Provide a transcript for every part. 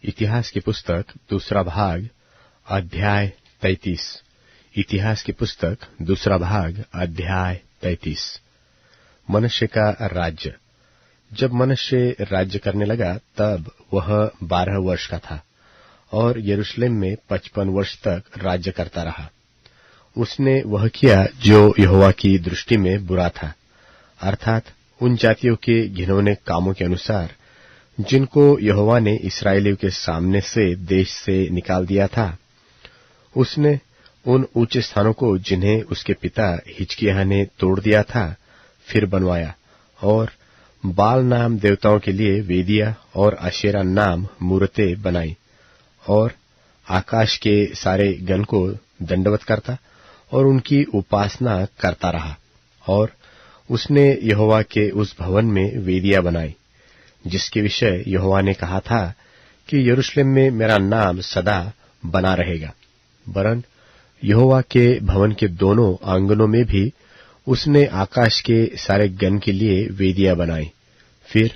इतिहास की पुस्तक दूसरा भाग अध्याय 33। इतिहास की पुस्तक दूसरा भाग अध्याय 33। मनुष्य का राज्य। जब मनुष्य राज्य करने लगा तब वह 12 वर्ष का था और यरूशलेम में 55 वर्ष तक राज्य करता रहा। उसने वह किया जो यहोवा की दृष्टि में बुरा था, अर्थात उन जातियों के घिनौने कामों के अनुसार जिनको यहोवा ने इस्राएलियों के सामने से देश से निकाल दिया था। उसने उन ऊंचे स्थानों को जिन्हें उसके पिता हिजकिय्याह ने तोड़ दिया था फिर बनवाया और बाल नाम देवताओं के लिए वेदियां और अशेरा नाम मूरतें बनाई और आकाश के सारे गण को दंडवत करता और उनकी उपासना करता रहा। और उसने यहोवा के उस भवन में वेदियां बनाई जिसके विषय यहोवा ने कहा था कि यरूशलेम में मेरा नाम सदा बना रहेगा। वरन यहोवा के भवन के दोनों आंगनों में भी उसने आकाश के सारे गण के लिए वेदियां बनाई। फिर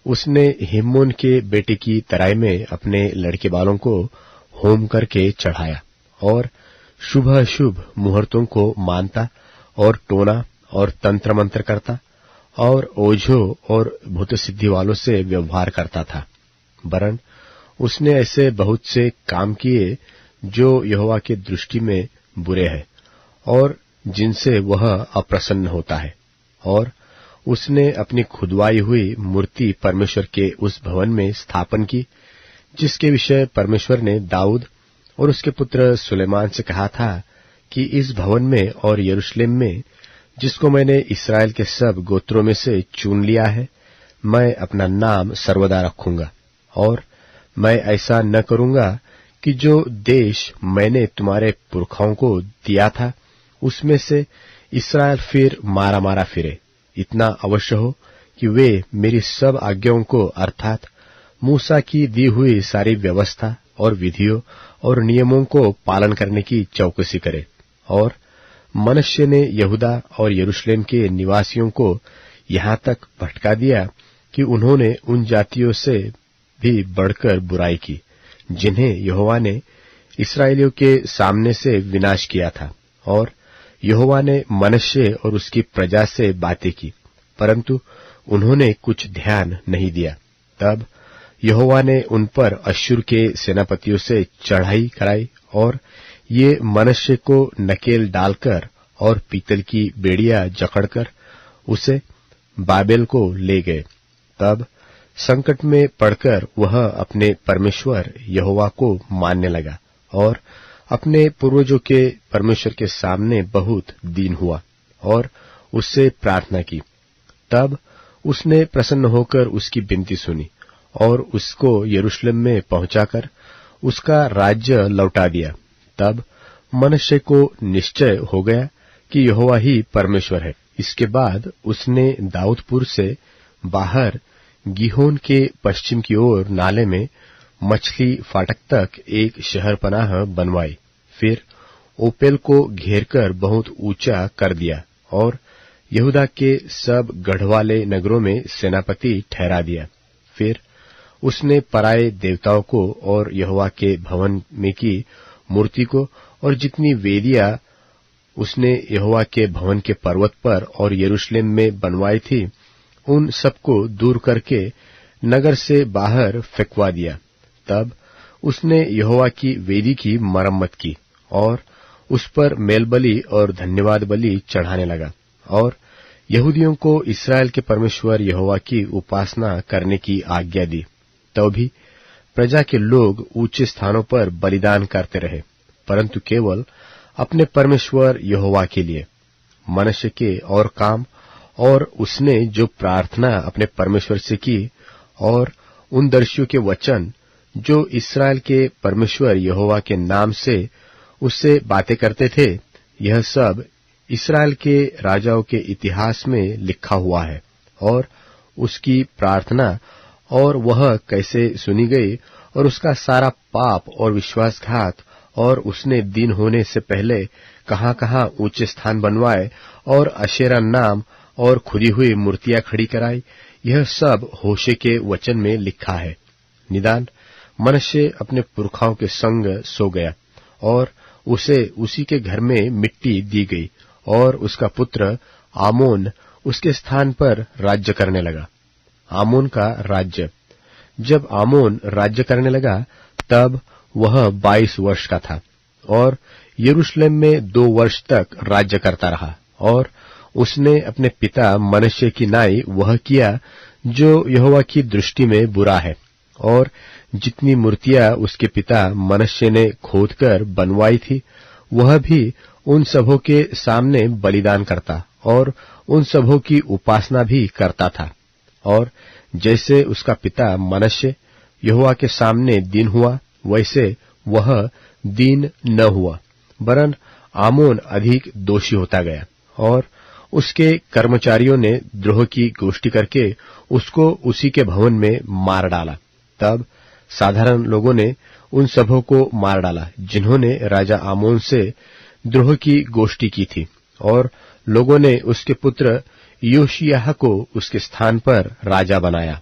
उसने हिम्मोन के बेटे की तराई में अपने लड़के बालों को होम करके चढ़ाया और शुभ अशुभ मुहूर्तों को मानता और टोना और तंत्र मंत्र करता और ओझों और भूत सिद्धि वालों से व्यवहार करता था। वरन उसने ऐसे बहुत से काम किए जो यहोवा के दृष्टि में बुरे हैं और जिनसे वह अप्रसन्न होता है। और उसने अपनी खुदवाई हुई मूर्ति परमेश्वर के उस भवन में स्थापन की जिसके विषय परमेश्वर ने दाऊद और उसके पुत्र सुलेमान से कहा था कि इस भवन में और यरूशलेम में जिसको मैंने इस्राएल के सब गोत्रों में से चुन लिया है, मैं अपना नाम सर्वदा रखूंगा। और मैं ऐसा न करूंगा कि जो देश मैंने तुम्हारे पुरखाओं को दिया था उसमें से इस्राएल फिर मारा मारा फिरे। इतना अवश्य हो कि वे मेरी सब आज्ञाओं को अर्थात मूसा की दी हुई सारी व्यवस्था और विधियों और नियमों को पालन करने की चौकसी करे। और मनुष्य ने यहूदा और यरूशलेम के निवासियों को यहाँ तक भटका दिया कि उन्होंने उन जातियों से भी बढ़कर बुराई की जिन्हें यहोवा ने इस्राएलियों के सामने से विनाश किया था। और यहोवा ने मनुष्य और उसकी प्रजा से बातें की परंतु उन्होंने कुछ ध्यान नहीं दिया। तब यहोवा ने उन पर अश्शूर के सेनापतियों से चढ़ाई कराई और ये मनुष्य को नकेल डालकर और पीतल की बेड़ियां जकड़कर उसे बाबेल को ले गए। तब संकट में पड़कर वह अपने परमेश्वर यहोवा को मानने लगा और अपने पूर्वजों के परमेश्वर के सामने बहुत दीन हुआ और उससे प्रार्थना की। तब उसने प्रसन्न होकर उसकी विनती सुनी और उसको यरूशलेम में पहुंचाकर उसका राज्य लौटा दिया। तब मनुष्य को निश्चय हो गया कि यहोवा ही परमेश्वर है। इसके बाद उसने दाऊदपुर से बाहर गीहोन के पश्चिम की ओर नाले में मछली फाटक तक एक शहरपनाह बनवाई। फिर ओपेल को घेरकर बहुत ऊंचा कर दिया और यहूदा के सब गढ़वाले नगरों में सेनापति ठहरा दिया। फिर उसने पराये देवताओं को और यहोवा के भवन में की मूर्ति को और जितनी वेदियां उसने यहोवा के भवन के पर्वत पर और यरूशलेम में बनवाई थी उन सबको दूर करके नगर से बाहर फेंकवा दिया। तब उसने यहोवा की वेदी की मरम्मत की और उस पर मेलबलि और धन्यवाद बलि चढ़ाने लगा और यहूदियों को इस्राएल के परमेश्वर यहोवा की उपासना करने की आज्ञा दी। तो भी प्रजा के लोग ऊंचे स्थानों पर बलिदान करते रहे परंतु केवल अपने परमेश्वर यहोवा के लिए। मनुष्य के और काम और उसने जो प्रार्थना अपने परमेश्वर से की और उन दर्शियों के वचन जो इस्राएल के परमेश्वर यहोवा के नाम से उससे बातें करते थे, यह सब इस्राएल के राजाओं के इतिहास में लिखा हुआ है। और उसकी प्रार्थना और वह कैसे सुनी गई और उसका सारा पाप और विश्वासघात और उसने दीन होने से पहले कहाँ-कहाँ ऊंचे स्थान बनवाए और अशेरा नाम और खुदी हुई मूर्तियां खड़ी कराई, यह सब होशे के वचन में लिखा है। निदान मनश्शे अपने पुरखाओं के संग सो गया और उसे उसी के घर में मिट्टी दी गई और उसका पुत्र आमोन उसके स्थान पर राज्य करने लगा। आमोन का राज्य। जब आमोन राज्य करने लगा तब वह 22 वर्ष का था और यरूशलेम में 2 वर्ष तक राज्य करता रहा और उसने अपने पिता मनश्शे की नाई वह किया जो यहोवा की दृष्टि में बुरा है, और जितनी मूर्तियां उसके पिता मनश्शे ने खोदकर बनवाई थी वह भी उन सबों के सामने बलिदान करता और उन सबों की उपासना भी करता था। और जैसे उसका पिता मनश्शे यहोवा के सामने दीन हुआ वैसे वह दीन न हुआ, वरन आमोन अधिक दोषी होता गया और उसके कर्मचारियों ने द्रोह की गोष्ठी करके उसको उसी के भवन में मार डाला। तब साधारण लोगों ने उन सबों को मार डाला जिन्होंने राजा आमोन से द्रोह की गोष्ठी की थी, और लोगों ने उसके पुत्र योशिय्याह को उसके स्थान पर राजा बनाया।